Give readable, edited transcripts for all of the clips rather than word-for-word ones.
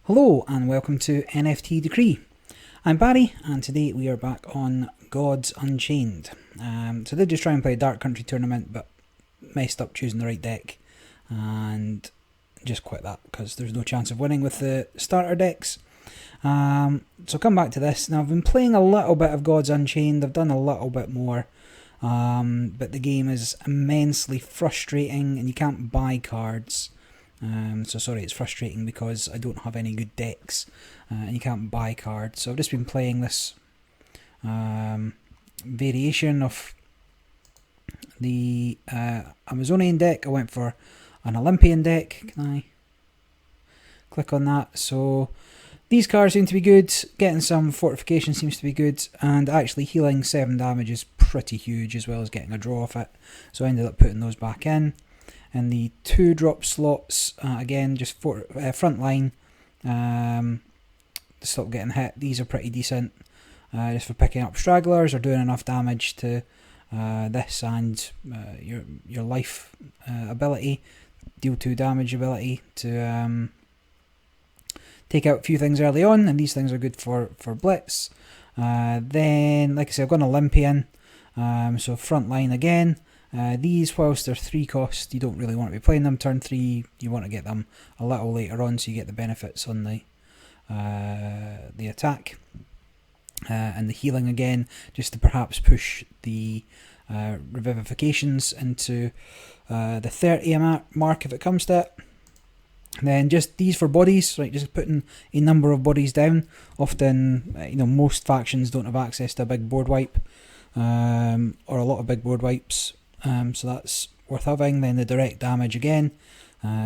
Hello and welcome to NFT Decree. I'm Barry and today we are back on Gods Unchained. So I did just try and play a Dark Country tournament but messed up choosing the right deck and just quit that because there's no chance of winning with the starter decks. So come back to this. Now I've been playing a little bit of Gods Unchained, I've done a little bit more, but the game is immensely frustrating and you can't buy cards. So sorry, it's frustrating because I don't have any good decks and you can't buy cards. So I've just been playing this variation of the Amazonian deck. I went for an Olympian deck. Can I click on that? So these cards seem to be good. Getting some fortification seems to be good. And actually healing 7 damage is pretty huge, as well as getting a draw off it. So I ended up putting those back in. And the 2-drop slots, again, just for front line, to stop getting hit. These are pretty decent, just for picking up stragglers or doing enough damage to this and your life ability, deal 2 damage ability to take out a few things early on, and these things are good for blitz. Then, like I said, I've got an Olympian, so front line again. These, whilst they're 3 cost, you don't really want to be playing them. Turn 3, you want to get them a little later on so you get the benefits on the attack. And the healing again, just to perhaps push the revivifications into the 30 mark if it comes to it. Then just these for bodies, right? Just putting a number of bodies down. Often, most factions don't have access to a big board wipe, or a lot of big board wipes. So that's worth having. Then the direct damage again,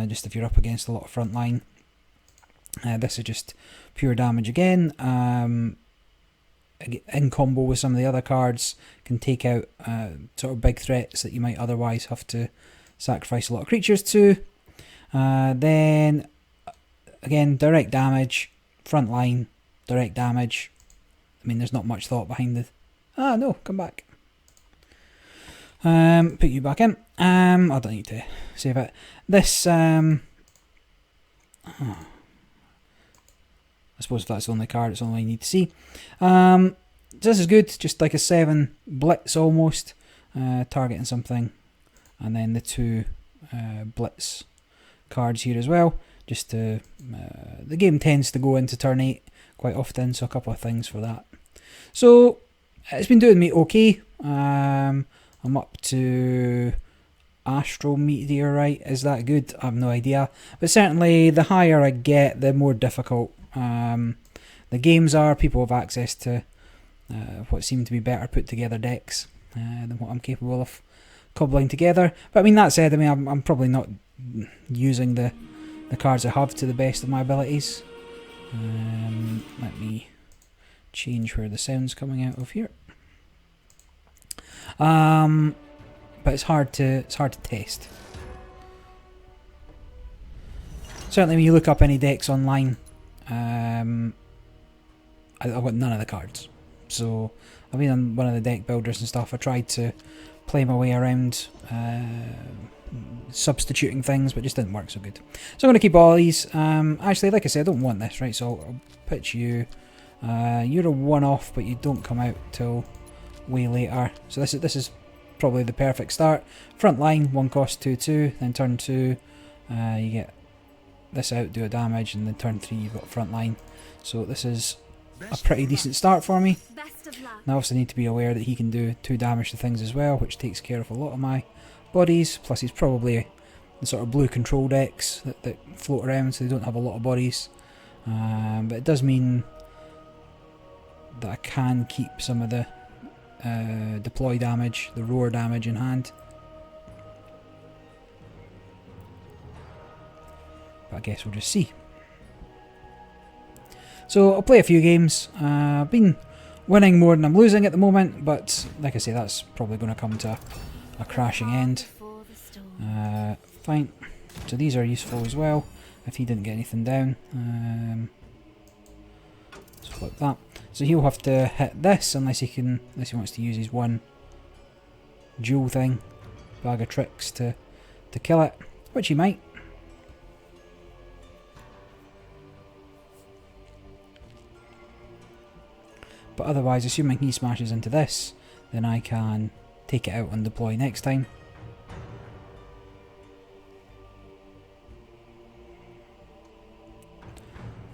just if you're up against a lot of front line. This is just pure damage again. In combo with some of the other cards, can take out sort of big threats that you might otherwise have to sacrifice a lot of creatures to. Then again, direct damage, front line, direct damage. I mean, there's not much thought behind it. Ah, no, come back. Put you back in. I don't need to save it. This, I suppose if that's the only card, it's the only one you need to see. This is good, just like a 7 blitz almost, targeting something, and then the 2 blitz cards here as well. Just to, the game tends to go into turn 8 quite often, so a couple of things for that. So it's been doing me okay. I'm up to Astral Meteorite. Is that good? I have no idea. But certainly the higher I get, the more difficult the games are. People have access to what seem to be better put together decks than what I'm capable of cobbling together. But I mean, that said, I'm probably not using the cards I have to the best of my abilities. Let me change where the sound's coming out of here. But it's hard to test. Certainly, when you look up any decks online, I've got none of the cards. So I've been on one of the deck builders and stuff. I tried to play my way around substituting things, but it just didn't work so good. So I'm going to keep all these. Actually, like I said, I don't want this, right? So I'll pitch you. You're a one-off, but you don't come out till way later. So this is probably the perfect start. Front line, 1 cost 2/2, then turn 2 you get this out, do a damage, and then turn 3 you've got front line. So this is a pretty decent start for me. Now I also need to be aware that he can do 2 damage to things as well, which takes care of a lot of my bodies. Plus he's probably the sort of blue control decks that float around, so they don't have a lot of bodies. But it does mean that I can keep some of the deploy damage, the roar damage in hand. But I guess we'll just see. So I'll play a few games. I've been winning more than I'm losing at the moment, but like I say, that's probably going to come to a crashing end. Fine. So these are useful as well, if he didn't get anything down. So flip that. So he'll have to hit this unless he wants to use his 1 dual thing, bag of tricks to kill it, which he might. But otherwise, assuming he smashes into this, then I can take it out and deploy next time.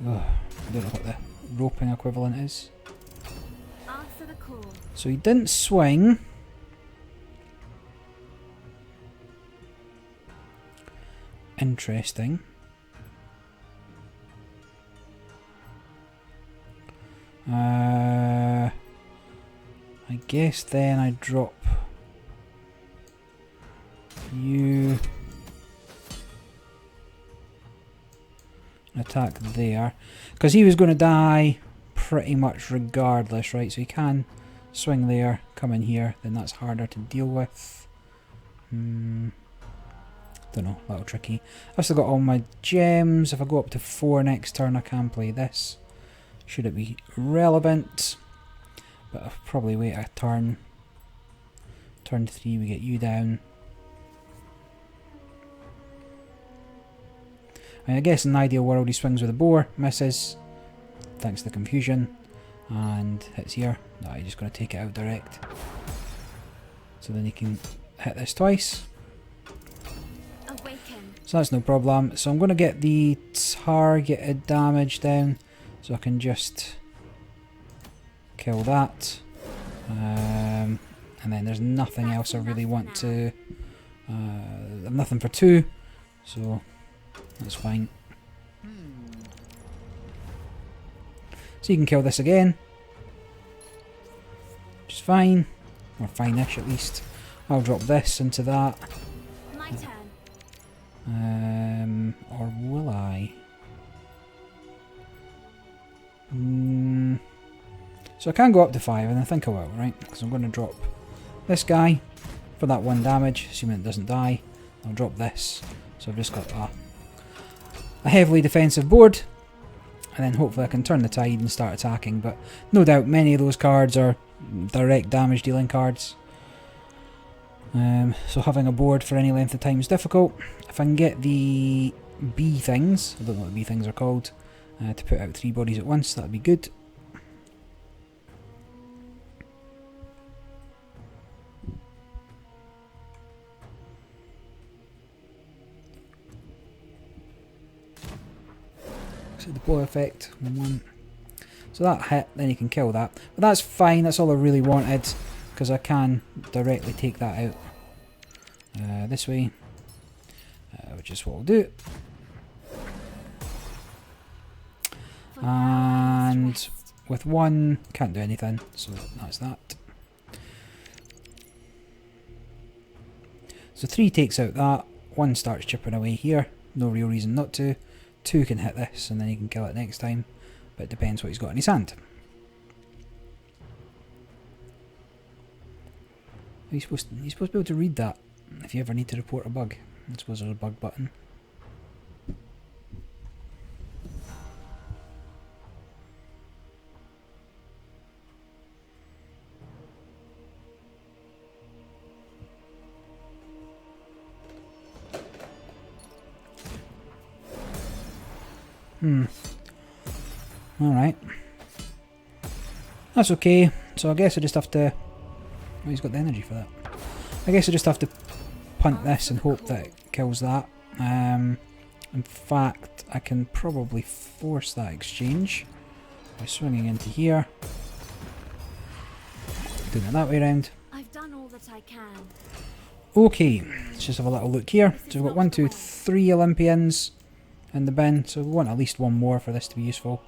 Ugh, I don't know what the roping equivalent is. Answer the call. So he didn't swing. Interesting. I guess then I drop you attack there, because he was going to die pretty much regardless, right? So he can swing there, come in here, then that's harder to deal with. Don't know, a little tricky. I've still got all my gems. If I go up to 4 next turn, I can play this. Should it be relevant? But I'll probably wait a turn. Turn 3, we get you down. I guess in an ideal world he swings with a boar, misses, thanks to the confusion, and hits here. No, you're just going to take it out direct. So then you can hit this twice. Awaken. So that's no problem. So I'm going to get the targeted damage down, so I can just kill that. And then there's nothing else I really want to... nothing for 2, so that's fine. So you can kill this again, which is fine, or fine-ish at least. I'll drop this into that. My turn. Or will I? So I can go up to 5, and I think I will, right? Because I'm going to drop this guy for that 1 damage, assuming it doesn't die. I'll drop this. So I've just got a heavily defensive board, and then hopefully I can turn the tide and start attacking. But no doubt many of those cards are direct damage dealing cards. So having a board for any length of time is difficult. If I can get the bee things, I don't know what the bee things are called, to put out 3 bodies at once, that would be good. So the blow effect, 1. So that hit, then you can kill that. But that's fine, that's all I really wanted, because I can directly take that out this way, which is what we'll do. And with 1, can't do anything, so that's that. So 3 takes out that, 1 starts chipping away here, no real reason not to. 2 can hit this, and then he can kill it next time, but it depends what he's got in his hand. You're supposed to be able to read that if you ever need to report a bug. I suppose there's a bug button. Alright. That's okay. So I guess I just have to... Oh, he's got the energy for that. I guess I just have to punt this and hope that it kills that. In fact, I can probably force that exchange by swinging into here. Doing it that way around. I've done all that I can. Okay, let's just have a little look here. So we've got 1, 2, 3 Olympians in the bin, so we want at least 1 more for this to be useful.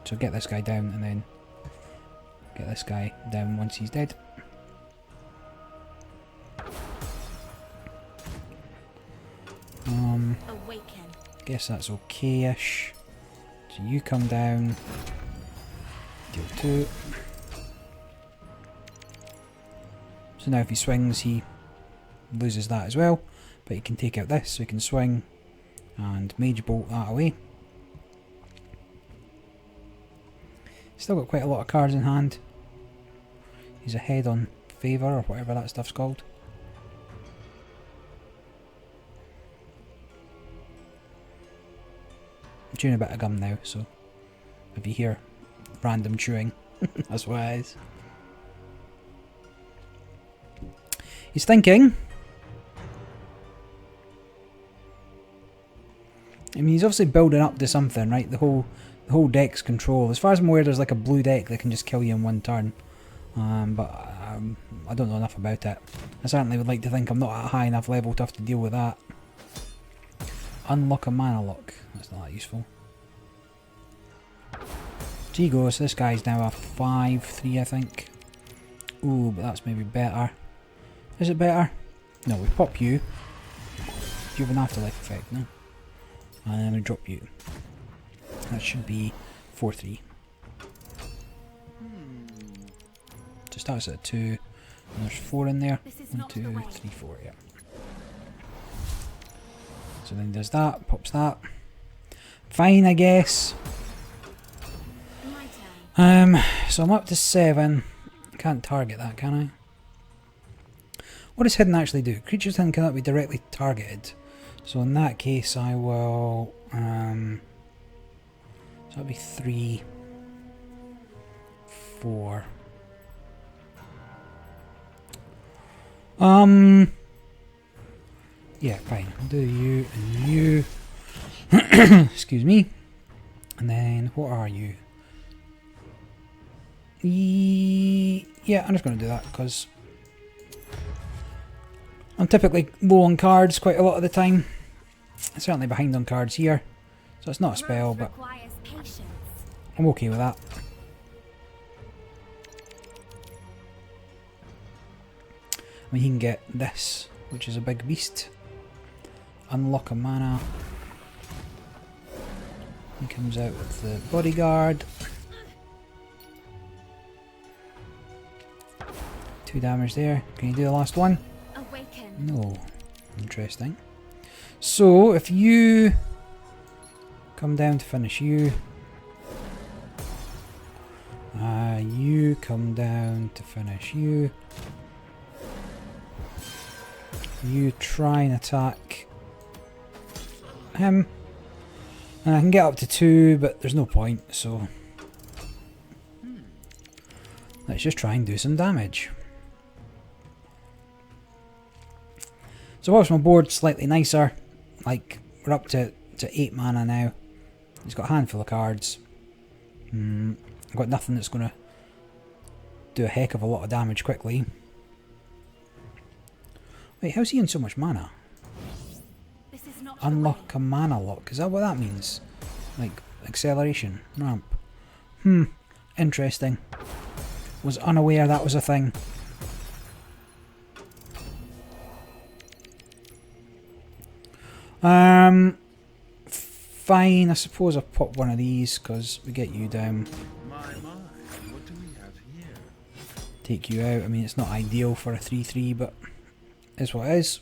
So get this guy down and then get this guy down once he's dead. Awaken. Guess that's okay-ish. So you come down, deal 2. So now if he swings, he loses that as well, but he can take out this, so he can swing and Mage Bolt that away. Still got quite a lot of cards in hand. He's ahead on favour, or whatever that stuff's called. I'm chewing a bit of gum now, so if you hear random chewing. That's what it is. He's thinking. I mean, he's obviously building up to something, right? The whole deck's control. As far as I'm aware, there's like a blue deck that can just kill you in one turn. But I don't know enough about it. I certainly would like to think I'm not at a high enough level to have to deal with that. Unlock a mana lock. That's not that useful. Gee goes, this guy's now a 5-3, I think. Ooh, but that's maybe better. Is it better? No, we pop you. You have an afterlife effect, no? And then we drop you. That should be 4-3. So starts at 2, and there's 4 in there. 1, 2, 3, 4, yeah. So then does that, pops that. Fine, I guess. So I'm up to 7. Can't target that, can I? What does hidden actually do? Creatures hidden cannot be directly targeted. So in that case, I will. So that'll be 3, 4. Yeah, fine. I'll do you and you. Excuse me. And then what are you? Yeah, I'm just going to do that because I'm typically low on cards quite a lot of the time. Certainly behind on cards here. So it's not a spell, but I'm okay with that. I mean, he can get this, which is a big beast. Unlock a mana. He comes out with the bodyguard. 2 damage there. Can you do the last one? Awaken. No. Interesting. So, if you come down to finish you. You come down to finish you. You try and attack him. And I can get up to 2, but there's no point, so let's just try and do some damage. So whilst my board's slightly nicer, like we're up to 8 mana now, he's got a handful of cards. I've got nothing that's going to do a heck of a lot of damage quickly. Wait, how's he in so much mana? This is not Unlock a mana lock. Is that what that means? Like acceleration, ramp. Interesting. Was unaware that was a thing. Fine, I suppose I'll pop one of these because we get you down. What do we have here? Take you out. I mean, it's not ideal for a 3-3, but it's what it is.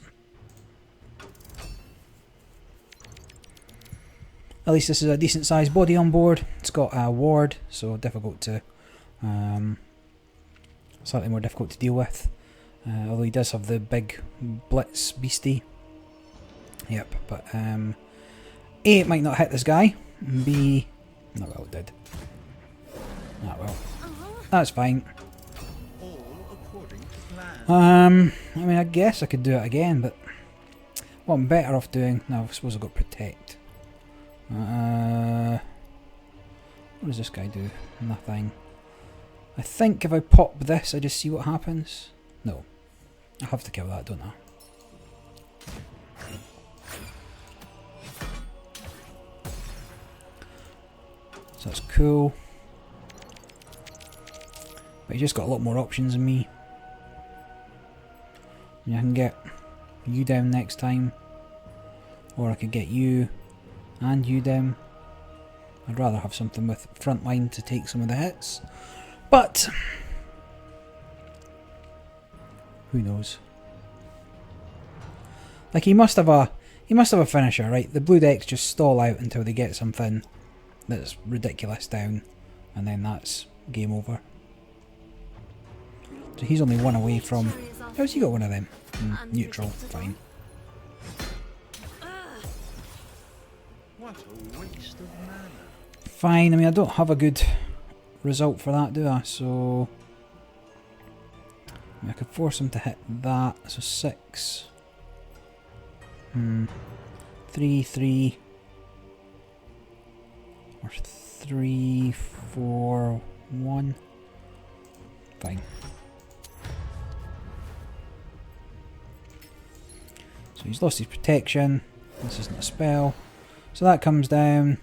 At least this is a decent sized body on board. It's got a ward, so difficult to, slightly more difficult to deal with. Although he does have the big blitz beastie. Yep, but A, it might not hit this guy. B, no, well, it did. Ah, well, that's fine. All according to plan. I mean, I guess I could do it again, but what I'm better off doing. No, I suppose I've got protect. What does this guy do? Nothing. I think if I pop this, I just see what happens. No, I have to kill that, don't I? So that's cool. But he's just got a lot more options than me. I mean, I can get you down next time. Or I could get you and you down. I'd rather have something with front line to take some of the hits. But who knows? Like he must have a finisher, right? The blue decks just stall out until they get something that's ridiculous down, and then that's game over. So he's only one away from. How's he got one of them? Neutral, fine. What a waste of mana. Fine. I mean, I don't have a good result for that, do I? So I could force him to hit that. So 6. 3, 3. Or 3, 4, 1. Fine. So he's lost his protection. This isn't a spell. So that comes down.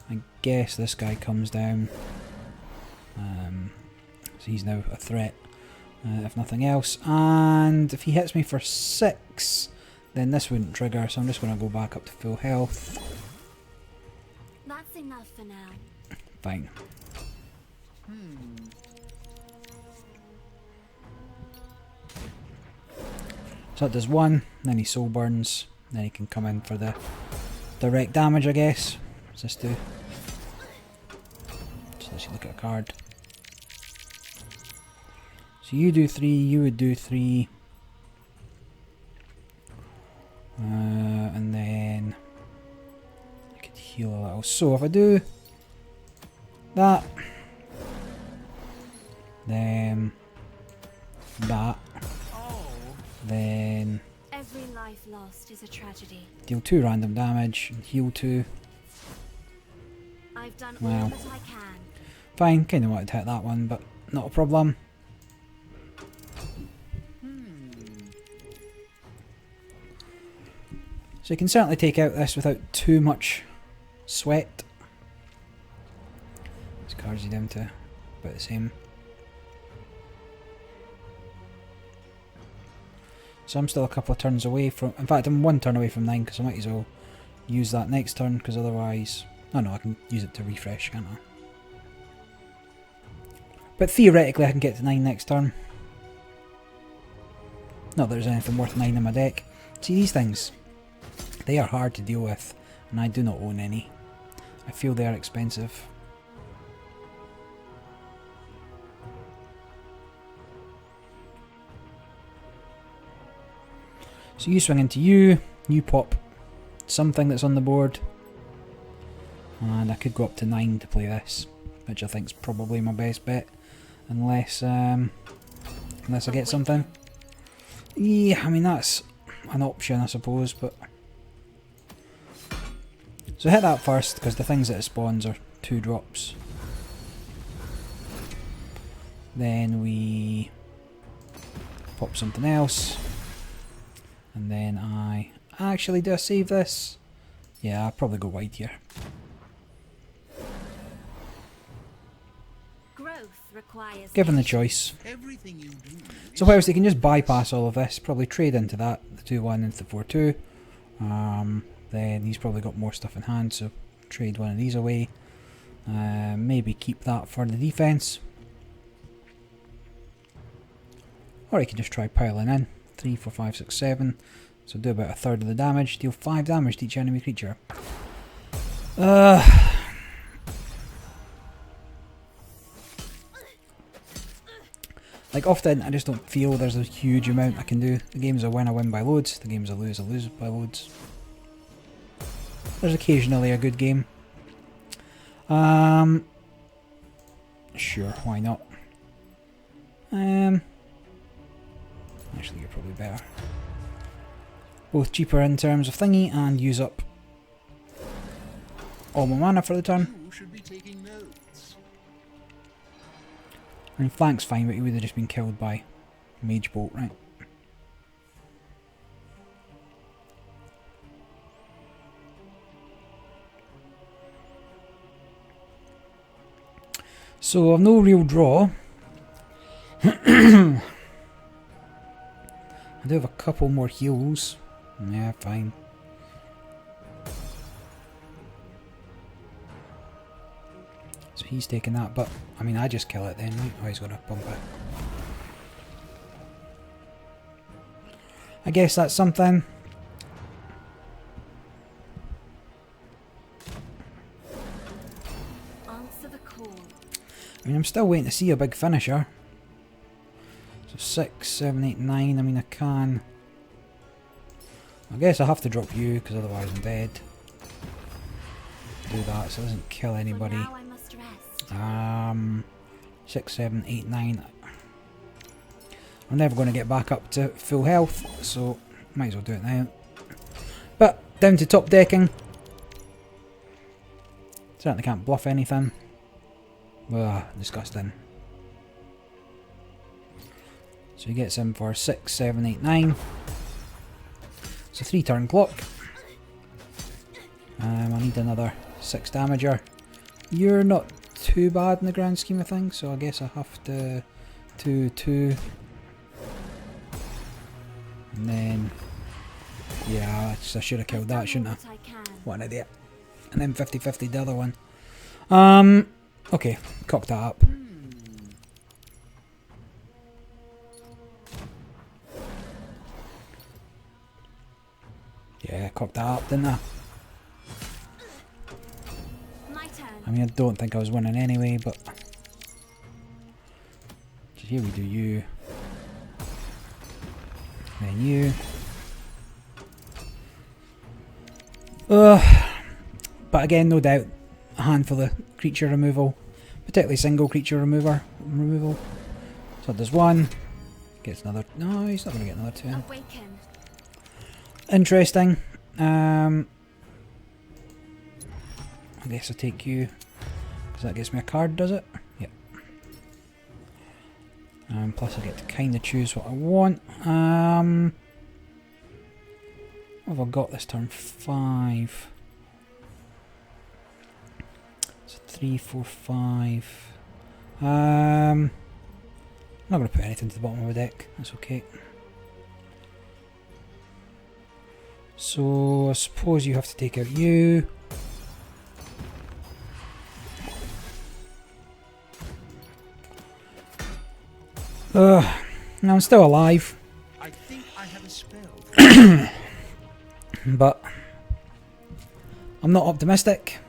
I guess this guy comes down. So he's now a threat, if nothing else. And if he hits me for 6, then this wouldn't trigger. So I'm just going to go back up to full health. That's enough for now. Fine. So that does 1, then he soul burns, then he can come in for the direct damage, I guess. What's this do? So let's look at a card. So you do 3, you would do 3. And then I could heal a little. So if I do that, then that, then Every life lost is a tragedy. deal 2 random damage and heal 2. I've done Wow. all that I can. Fine, kinda wanted to hit that one, but not a problem. So you can certainly take out this without too much sweat. This cards you down to about the same. So I'm still a couple of turns away from... In fact, I'm 1 turn away from 9 because I might as well use that next turn because otherwise... No, I can use it to refresh, can't I? But theoretically I can get to 9 next turn. Not that there's anything worth 9 in my deck. See, these things, they are hard to deal with, and I do not own any. I feel they are expensive. So you swing into you pop something that's on the board, and I could go up to 9 to play this, which I think is probably my best bet, unless I get something. Yeah, I mean that's an option, I suppose, but so hit that first because the things that it spawns are 2 drops. Then we pop something else. And then do I save this? Yeah, I'll probably go wide here. Growth requires Given the choice. Everything you do So whilst they can just bypass all of this, probably trade into that, the 2-1 into the 4-2. Then he's probably got more stuff in hand, so trade one of these away. Maybe keep that for the defense. Or he can just try piling in. 3, 4, 5, 6, 7. So do about a third of the damage. Deal 5 damage to each enemy creature. Like often, I just don't feel there's a huge amount I can do. The games I win by loads. The games I lose by loads. There's occasionally a good game. Sure, why not? Actually, you're probably better. Both cheaper in terms of thingy and use up all my mana for the turn. you should be taking notes. I mean, flank's fine, but he would have just been killed by Mage Bolt, right? So I've no real draw. I do have a couple more heals. Yeah, fine. So he's taking that, but I mean, I just kill it then, right? Oh, he's gonna bump it. I guess that's something. answer the call. I mean, I'm still waiting to see a big finisher. So 6, 7, 8, 9. I mean, I can. I guess I have to drop you because otherwise I'm dead. Do that so it doesn't kill anybody. For now I must rest. 6, 7, 8, 9. I'm never going to get back up to full health, so might as well do it now. But down to top decking. Certainly can't bluff anything. Ugh, disgusting. So he gets him for 6, 7, 8, 9. It's a 3-turn clock. I need another 6 damager. You're not too bad in the grand scheme of things, so I guess I have to 2. And then, yeah, I should have killed that, shouldn't I? What an idiot. And then 50-50 the other one. Okay, cock that up. Yeah, cocked that up, didn't I? My turn. I mean, I don't think I was winning anyway, but... So here we do you. Then you. But again, no doubt, a handful of creature removal. Particularly single creature removal. So it does 1. Gets another... No, he's not going to get another 2. Awaken. Interesting. I guess I'll take you. Because that gets me a card, does it? Yep. Plus I get to kind of choose what I want. What have I got this turn? 5. So 3, 4, 5. I'm not going to put anything to the bottom of the deck. That's okay. So I suppose you have to take out you. Now I'm still alive. I think I have a spell. But I'm not optimistic.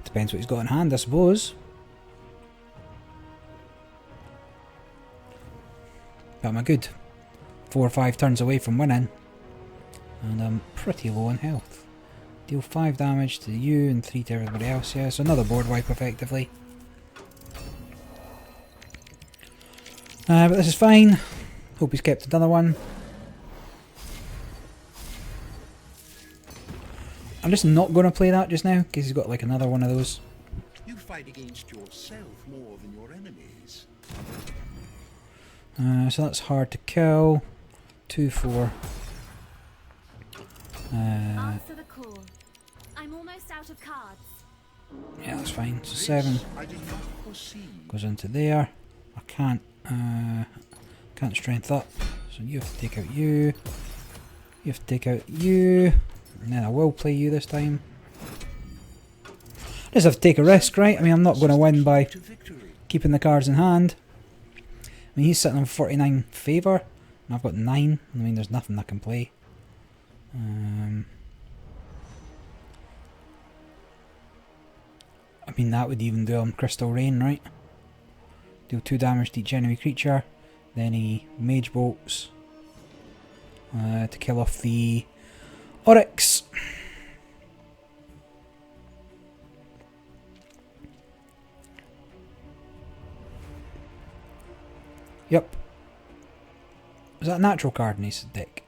Depends what he's got in hand, I suppose. But am I good? 4 or 5 turns away from winning. And I'm pretty low on health. Deal 5 damage to you and 3 to everybody else, yeah, so another board wipe effectively. But this is fine. Hope he's kept another one. I'm just not going to play that just now, because he's got like another one of those. You fight against yourself more than your enemies. So that's hard to kill. 2, 4. Answer the call. I'm almost out of cards. Yeah, that's fine. So 7 I did not foresee. goes into there. I can't strength up. So you have to take out you. You have to take out you. And then I will play you this time. Just have to take a risk, right? I mean, I'm not going to win by To victory. keeping the cards in hand. I mean, he's sitting on 49 favour, and I've got 9. I mean, there's nothing I can play. I mean, that would even do him Crystal Rain, right? Deal 2 damage to each enemy creature. Then he Mage Bolts to kill off the Oryx. Yep. Is that a natural card in his deck?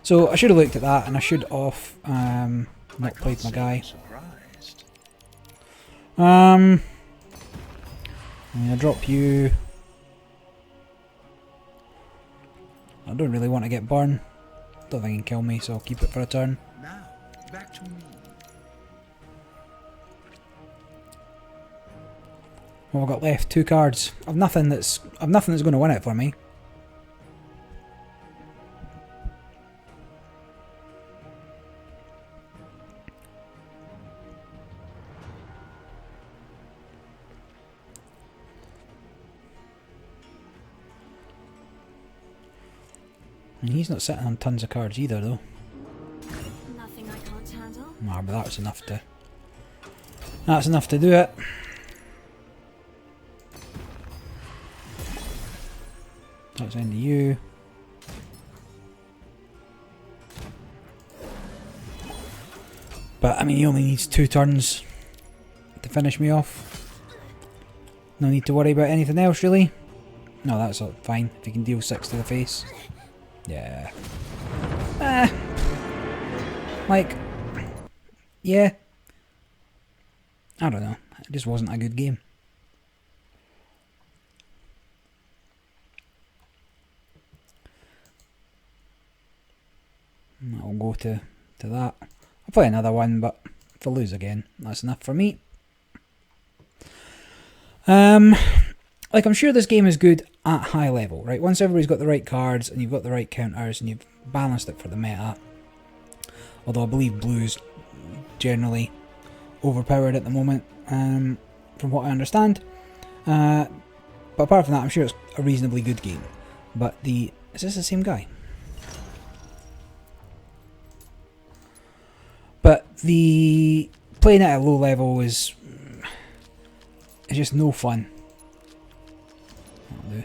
So I should have looked at that, and I should have not played my guy. Surprised. I'm gonna drop you. I don't really want to get burned. Don't think he can kill me, so I'll keep it for a turn. Now, back to me. What have I got left? 2 cards. I've nothing that's going to win it for me. And he's not sitting on tons of cards either, though. Nothing I can't handle. Nah, but that's enough to. That's enough to do it. That's the end of you. But I mean, he only needs 2 turns to finish me off. No need to worry about anything else, really. No, that's fine. If you can deal 6 to the face. Yeah. Like, yeah. I don't know. It just wasn't a good game. I'll go to that. I'll play another one, but if I lose again, that's enough for me. Like, I'm sure this game is good at high level, right? Once everybody's got the right cards and you've got the right counters and you've balanced it for the meta. Although I believe blue's generally overpowered at the moment, from what I understand. But apart from that, I'm sure it's a reasonably good game. But is this the same guy? But the playing it at low level is just no fun. That'll do.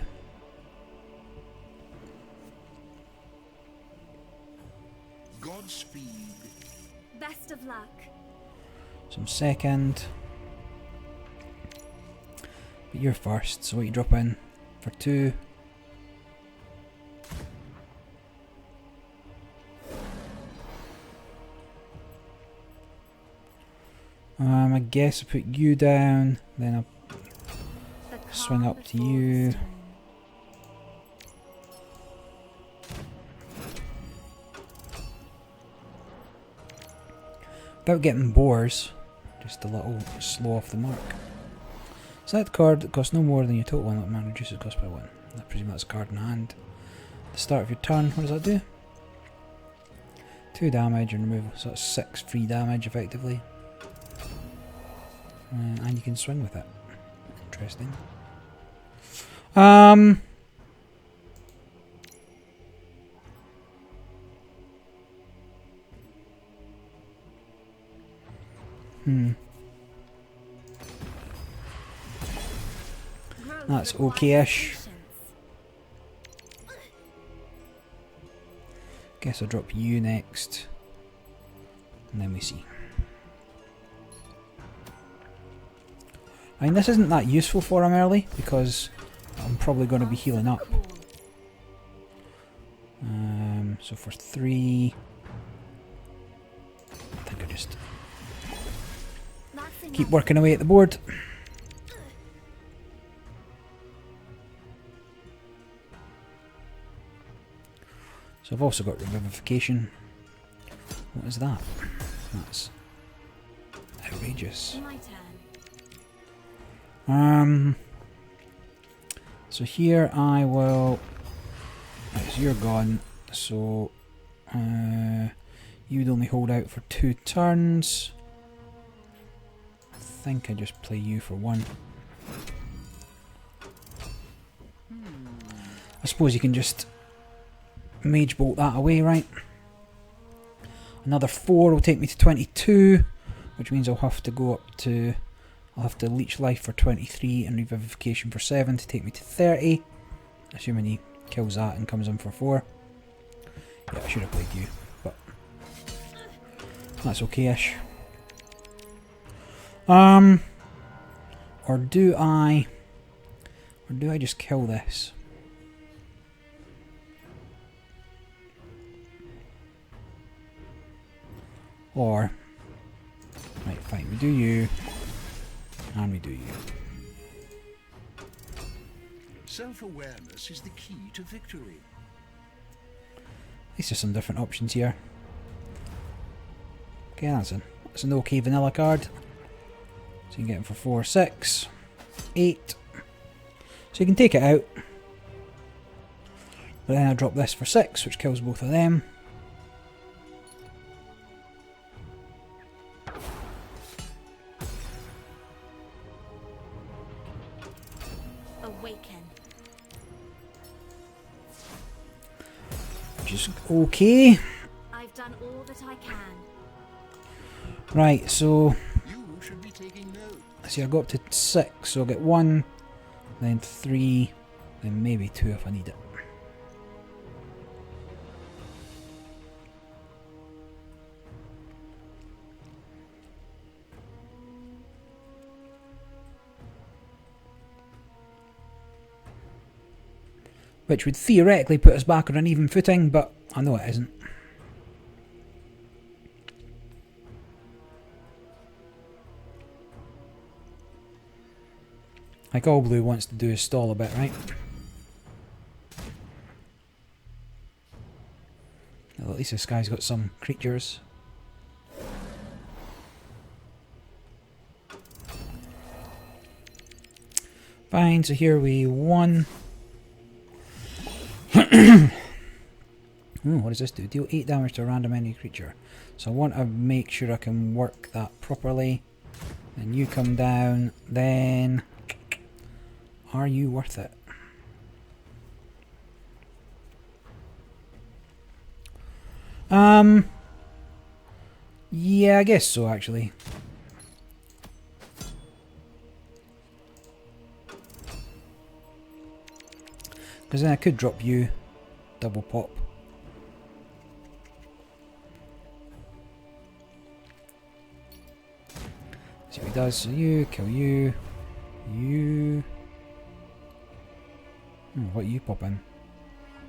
Godspeed. Best of luck. Some second. But you're first, so what you drop in for 2. I guess I put you down, then I'll swing up to you. Without getting boars, just a little slow off the mark. Select card that costs no more than your total one, mana reduces cost by 1. I presume that's a card in hand. At the start of your turn, what does that do? 2 damage and remove, so that's 6 free damage effectively. And you can swing with it. Interesting. That's okay-ish. Guess I'll drop you next. And then we see. I mean, this isn't that useful for him early, because I'm probably going to be healing up. So for 3... I think I just keep working away at the board. So I've also got Revivification. What is that? That's outrageous. My turn. So here I will... Right, so you're gone, so you'd only hold out for 2 turns. I think I just play you for 1. I suppose you can just Mage Bolt that away, right? Another 4 will take me to 22, which means I'll have to go up to... I'll have to Leech Life for 23 and Revivification for 7 to take me to 30. Assuming he kills that and comes in for 4. Yeah, I should have played you, but that's okay-ish. Or do I just kill this? Or, right, fine, we do you. And we do you. Self-awareness is the key to victory. At least there's some different options here. Okay, that's an okay vanilla card. So you can get him for 4, 6, 8. So you can take it out. But then I drop this for 6, which kills both of them. Awaken. Which is okay. I've done all that I can. Right, so You should be taking notes. see, I go up to 6, so I'll get 1, then 3, then maybe 2 if I need it. which would theoretically put us back on an even footing, but I know it isn't. Like all blue wants to do is stall a bit, right? Well, at least this guy's got some creatures. Fine, so here we won. Ooh, what does this do? Deal 8 damage to a random enemy creature. So I want to make sure I can work that properly. Then you come down, then... Are you worth it? Yeah, I guess so, actually. Because then I could drop you, double pop. See what he does. So you, kill you, you. What are you popping?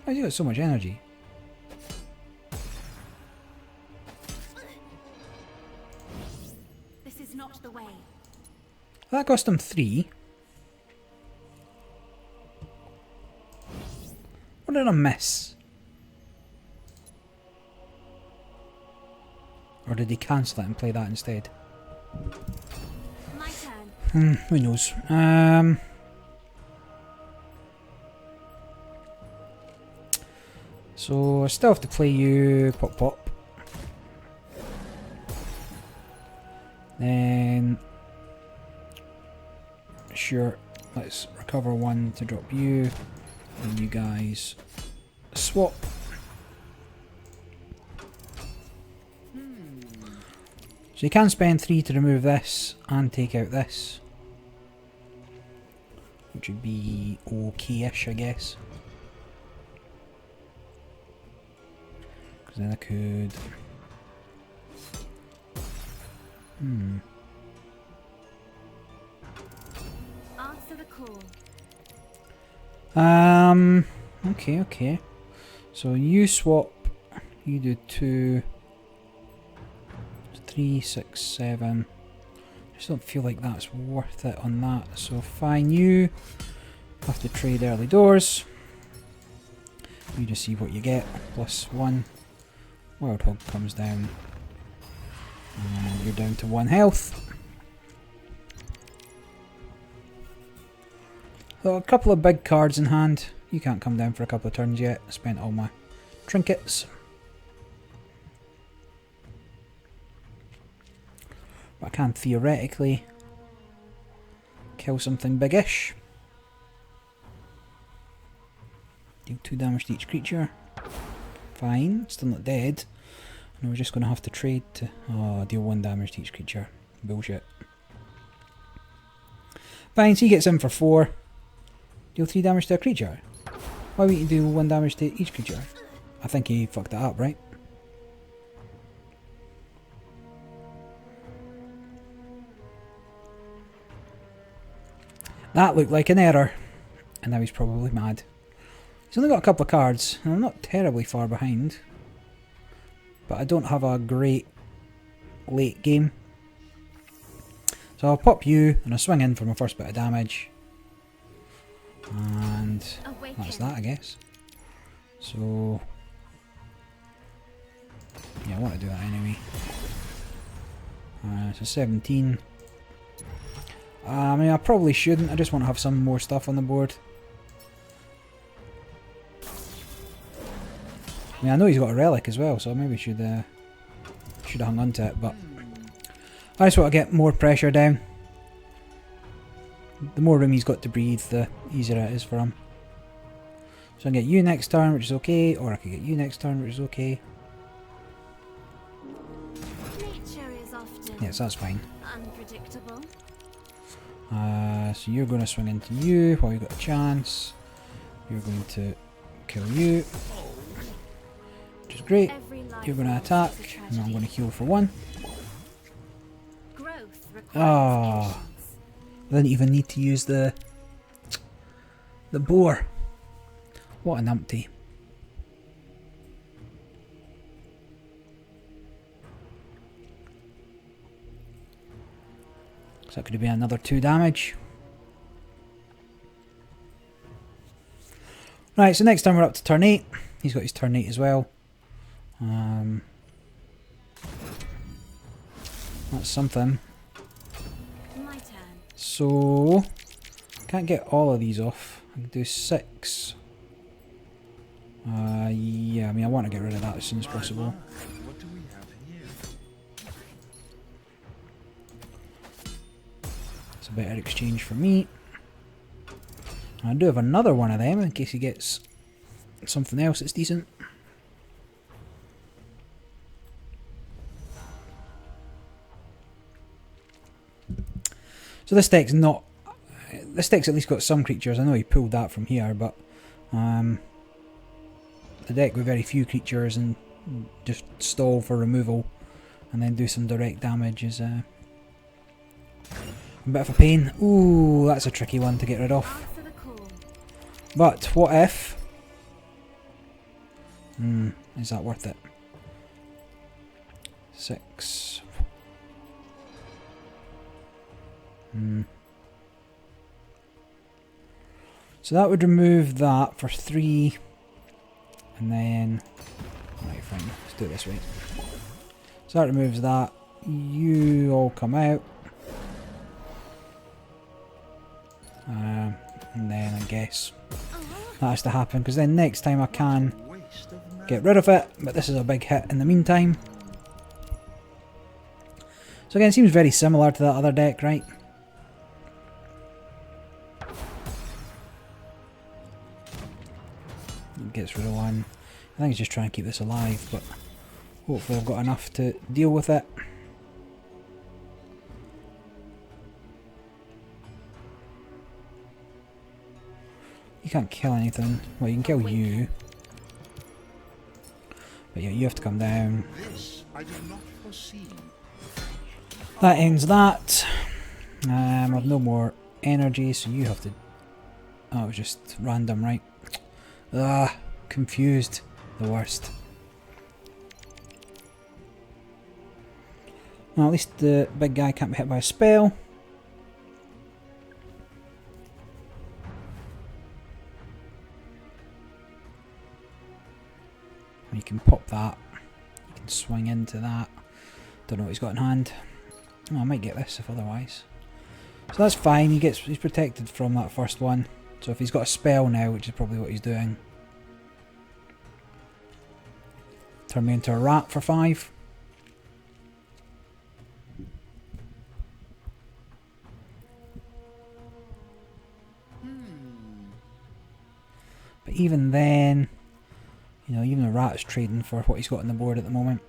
Why has he got so much energy? This is not the way. That cost him 3. What did I miss? Or did he cancel it and play that instead? My turn. Who knows? So I still have to play you pop pop. Then sure, let's recover 1 to drop you. And you guys swap. So you can spend 3 to remove this and take out this, which would be okay-ish, I guess. Because then I could... Answer the call. Okay. So you swap, you do 2, 3, 6, 7. I just don't feel like that's worth it on that. So fine, you have to trade early doors. You just see what you get. +1. Wild Hog comes down. And you're down to 1 health. So a couple of big cards in hand. You can't come down for a couple of turns yet. I spent all my trinkets. But I can theoretically kill something biggish. Deal 2 damage to each creature. Fine, still not dead. And we're just going to have to trade to... Oh, deal 1 damage to each creature. Bullshit. Fine, so he gets in for 4. Deal 3 damage to a creature. Why wouldn't you do 1 damage to each creature? I think he fucked that up, right? That looked like an error. And now he's probably mad. He's only got a couple of cards, and I'm not terribly far behind. But I don't have a great late game. So I'll pop you, and I'll swing in for my first bit of damage. And that's that, I guess. So yeah, I want to do that anyway. So 17. I mean, I probably shouldn't. I just want to have some more stuff on the board. I mean, I know he's got a relic as well, so maybe should have hung on to it. But I just want to get more pressure down. The more room he's got to breathe, the easier it is for him. So I can get you next turn, which is okay, or I can get you next turn, which is okay. Nature is often Yes, that's fine. unpredictable. So you're going to swing into you while you've got a chance. You're going to kill you, which is great. You're going to attack, and I'm going to heal for 1. Growth requires Ah. I didn't even need to use the boar. What an umpty. So that could have been another 2 damage. Right, so next time we're up to turn 8. He's got his turn 8 as well. That's something. My turn. So, can't get all of these off. I can do 6. Yeah, I mean, I want to get rid of that as soon as possible. What do we have here? It's a better exchange for me. I do have another one of them in case he gets something else that's decent. So this deck's not... This deck's at least got some creatures. I know he pulled that from here, but... the deck with very few creatures and just stall for removal and then do some direct damage is a bit of a pain. Ooh, that's a tricky one to get rid of. Answer the call. But what if... is that worth it? 6. So that would remove that for 3. And then... Right, fine. Let's do it this way. So that removes that. You all come out. And then I guess that has to happen, because then next time I can get rid of it, but this is a big hit in the meantime. So again, it seems very similar to that other deck, right? It gets rid of one. I think he's just trying to keep this alive, but hopefully I've got enough to deal with it. You can't kill anything. Well, you can kill you. But yeah, you have to come down. This I did not foresee. That ends that. I've no more energy, so you have to... Oh, it was just random, right? Ah, confused. The worst. Well, at least the big guy can't be hit by a spell. You can pop that. You can swing into that. Don't know what he's got in hand. Oh, I might get this if otherwise. So that's fine. He's protected from that first one. So if he's got a spell now, which is probably what he's doing, turn me into a rat for 5. But even then, you know, even a rat is trading for what he's got on the board at the moment.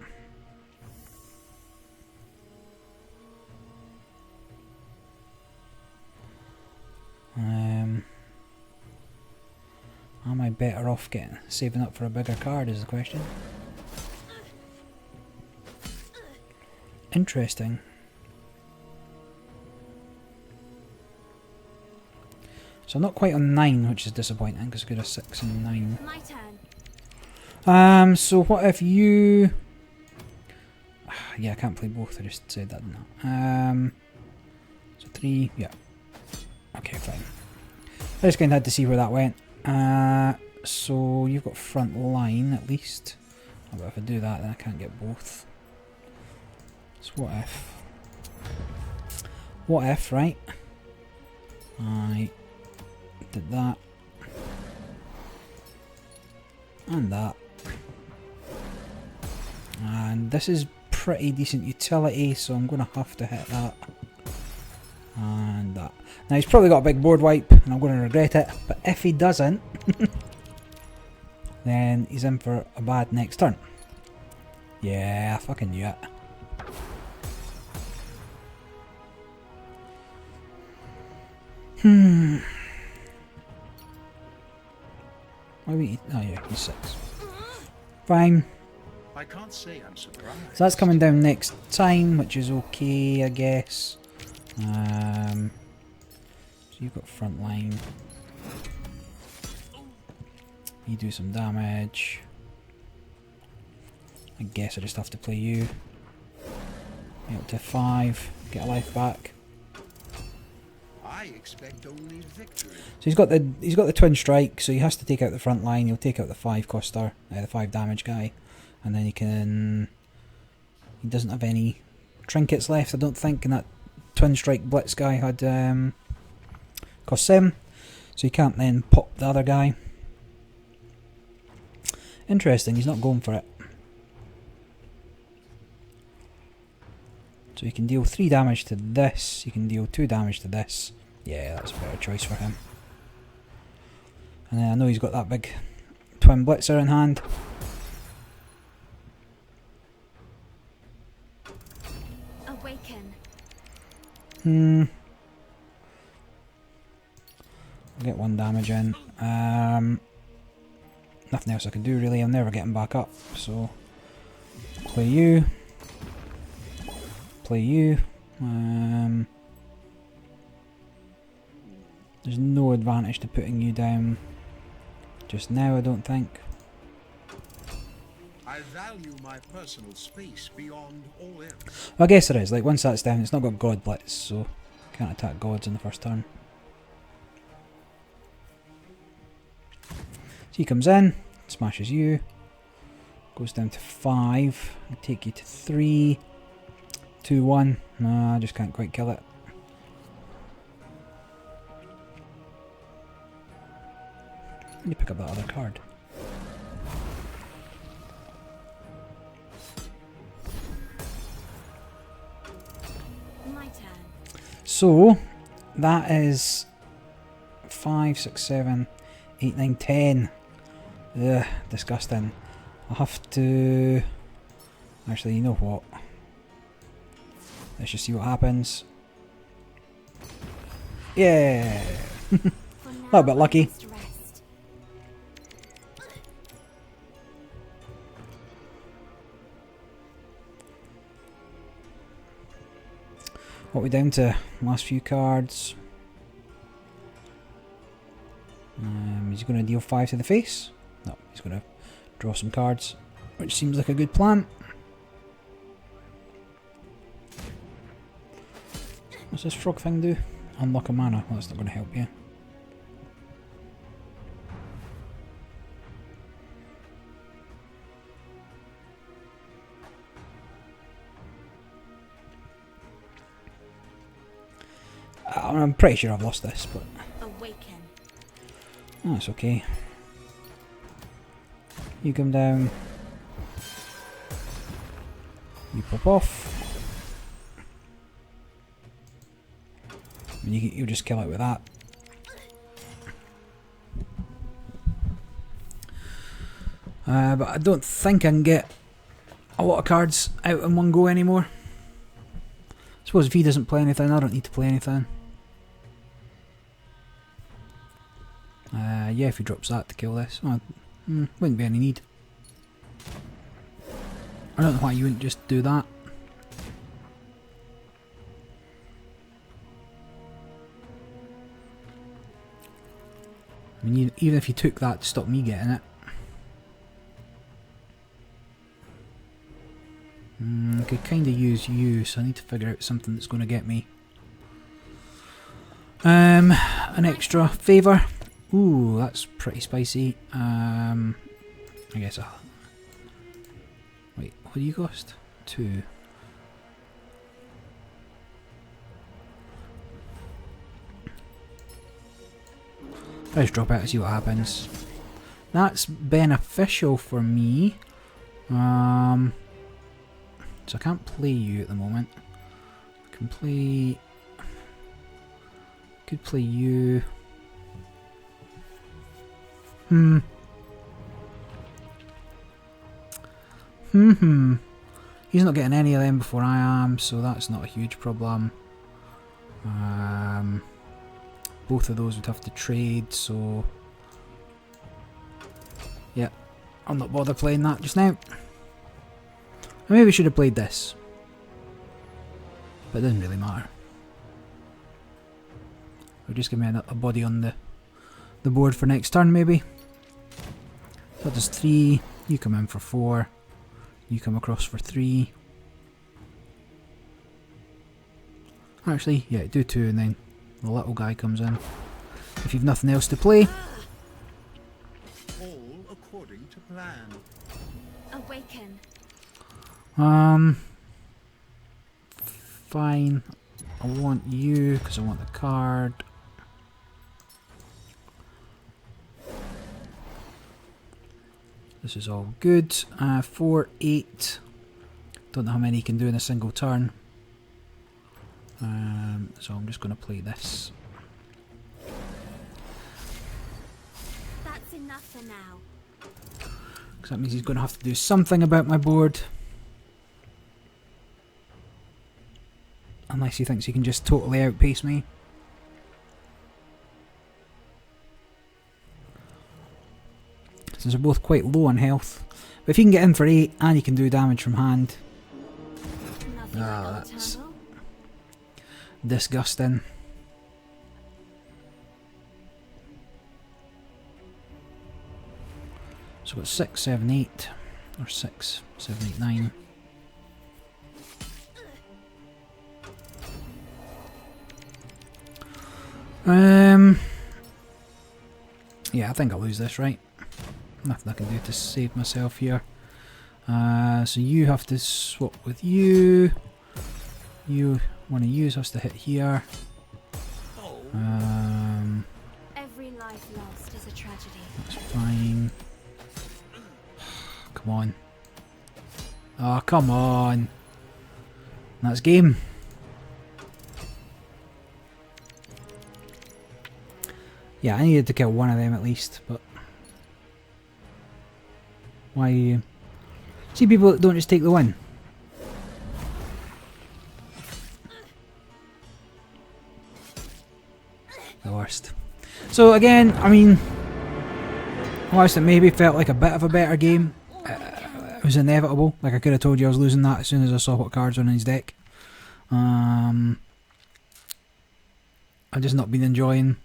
Am I better off saving up for a bigger card is the question. Interesting. So not quite on 9, which is disappointing because I could have 6 and 9. My turn. So what if you... Yeah, I can't play both, I just said that, didn't I? So 3, yeah. Okay, fine. I just kind of had to see where that went. So you've got front line at least. Oh, but if I do that, then I can't get both. So what if... What if, right? I did that. And that. And this is pretty decent utility, so I'm going to have to hit that. And that. Now he's probably got a big board wipe, and I'm going to regret it, but if he doesn't, then he's in for a bad next turn. Yeah, I fucking knew it. Maybe, oh yeah, he's 6. Fine. I can't say I'm surprised. So that's coming down next time, which is okay, I guess. So you've got front line. You do some damage. I guess I just have to play you. Get up to 5. Get a life back. I expect only victory. So he's got the twin strike, so he has to take out the front line. He'll take out the 5 coster, the 5 damage guy, and then he can. He doesn't have any trinkets left, I don't think, and that twin strike blitz guy had cost 7, so he can't then pop the other guy. Interesting, he's not going for it. So you can deal 3 damage to this, you can deal 2 damage to this. Yeah, that's a better choice for him. And then I know he's got that big twin blitzer in hand. Awaken. I'll get 1 damage in. Nothing else I can do really, I'm never getting back up, so play you. Play you. There's no advantage to putting you down just now, I don't think. I value my personal space beyond all else. I guess there is, like once that's down, it's not got God Blitz, so can't attack gods in the first turn. So he comes in, smashes you, goes down to 5, I take you to 3, 2, 1. No, I just can't quite kill it. You pick up that other card. My turn. So that is 5, 6, 7, 8, 9, 10. Ugh, disgusting. I'll have to. Actually, you know what? Let's just see what happens. Yeah! A little bit lucky. What are we down to? Last few cards. He's going to deal 5 to the face. No, he's going to draw some cards, which seems like a good plan. What's this frog thing do? Unlock a mana. Well, that's not going to help you. I'm pretty sure I've lost this, but Awaken. oh, it's okay. You come down. You pop off. And you'll just kill it with that. But I don't think I can get a lot of cards out in one go anymore. I suppose if he doesn't play anything, I don't need to play anything. Yeah, if he drops that to kill this, well, wouldn't be any need. I don't know why you wouldn't just do that. I mean, even if you took that to stop me getting it. I could kind of use you, so I need to figure out something that's going to get me an extra favour. Ooh, that's pretty spicy. I guess wait, what do you cost? 2. Let's drop out and see what happens. That's beneficial for me. So I can't play you at the moment. I can play. Could play you. He's not getting any of them before I am, so that's not a huge problem. Both of those would have to trade, so yeah, I'll not bother playing that just now. I maybe should have played this, but it doesn't really matter. It'll just give me a body on the board for next turn, maybe. That does 3. You come in for 4. You come across for 3. Actually, yeah, do 2 and then the little guy comes in. If you've nothing else to play. All according to plan. Awaken. Fine. I want you because I want the card. This is all good. 4, 8. Don't know how many you can do in a single turn. So I'm just going to play this. That's enough for now. Because that means he's going to have to do something about my board. Unless he thinks he can just totally outpace me. Since they're both quite low on health. But if you can get in for 8 and you can do damage from hand. Nothing like That's Otto. disgusting. So it's 6, 7, 8. Or 6, 7, 8, 9. Yeah, I think I'll lose this, right? Nothing I can do to save myself here. So you have to swap with you. One of you has to hit here. Every life lost is a tragedy. That's fine. Come on. Oh, come on. That's game. Yeah, I needed to kill one of them at least, but... Why you... See people that don't just take the win. The worst. So again, I mean... Whilst it maybe felt like a bit of a better game, it was inevitable. Like I could have told you I was losing that as soon as I saw what cards were in his deck. I've just not been enjoying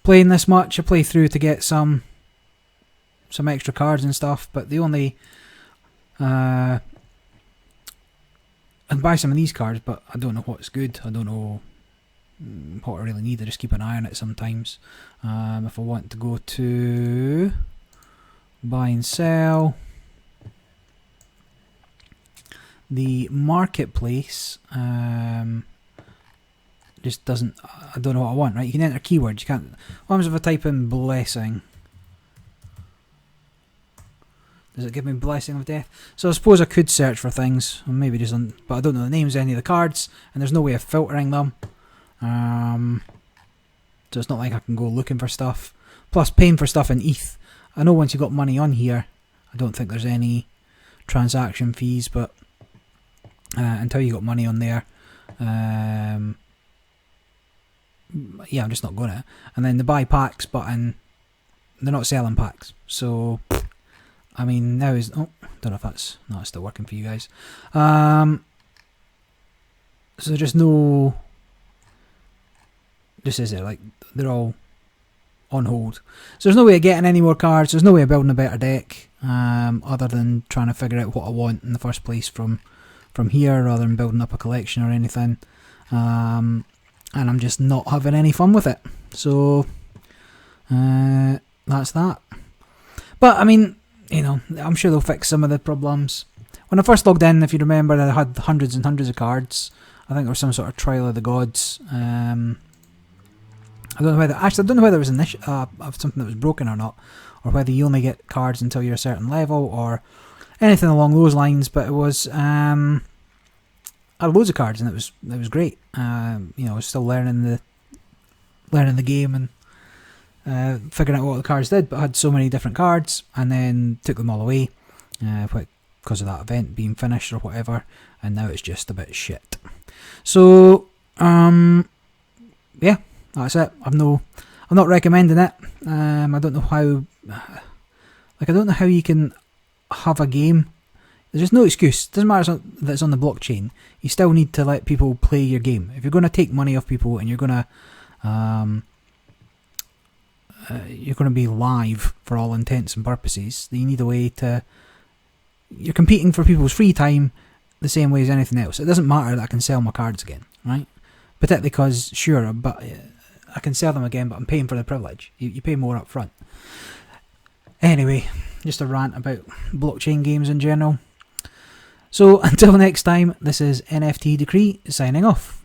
playing this much. I play through to get some extra cards and stuff, but the only and buy some of these cards, but I don't know what's good. I don't know what I really need. I just keep an eye on it sometimes. If I want to go to buy and sell, the marketplace just doesn't... I don't know what I want, right? You can enter keywords. You can't... What happens if I type in blessing? Does it give me blessing of death? So I suppose I could search for things, or maybe just on, but I don't know the names of any of the cards, and there's no way of filtering them. So it's not like I can go looking for stuff. Plus paying for stuff in ETH. I know once you've got money on here, I don't think there's any transaction fees, but until you got money on there, yeah, I'm just not going to. And then the buy packs button, they're not selling packs. So, I mean, now is... Oh, don't know if that's... No, it's still working for you guys. So there's just no... Just is it, like, they're all on hold. So there's no way of getting any more cards. There's no way of building a better deck, other than trying to figure out what I want in the first place from here, rather than building up a collection or anything. And I'm just not having any fun with it. So that's that. But I mean, you know, I'm sure they'll fix some of the problems. When I first logged in, if you remember, I had hundreds and hundreds of cards. I think there was some sort of trial of the gods. I don't know whether... Actually, I don't know whether it was an issue of something that was broken or not, or whether you only get cards until you're a certain level, or anything along those lines. But it was... I had loads of cards, and it was great. You know, I was still learning the game and figuring out what the cards did, but I had so many different cards, and then took them all away because of that event being finished or whatever, and now it's just a bit shit. So, yeah, that's it. I'm not recommending it. I don't know how... Like, I don't know how you can have a game. There's just no excuse. It doesn't matter that it's on the blockchain. You still need to let people play your game. If you're going to take money off people and you're going to you're going to be live for all intents and purposes. You need a way to... You're competing for people's free time the same way as anything else. It doesn't matter that I can sell my cards again, right? Particularly because, sure, but I can sell them again, but I'm paying for the privilege. You pay more up front. Anyway, just a rant about blockchain games in general. So, until next time, this is NFT Decree signing off.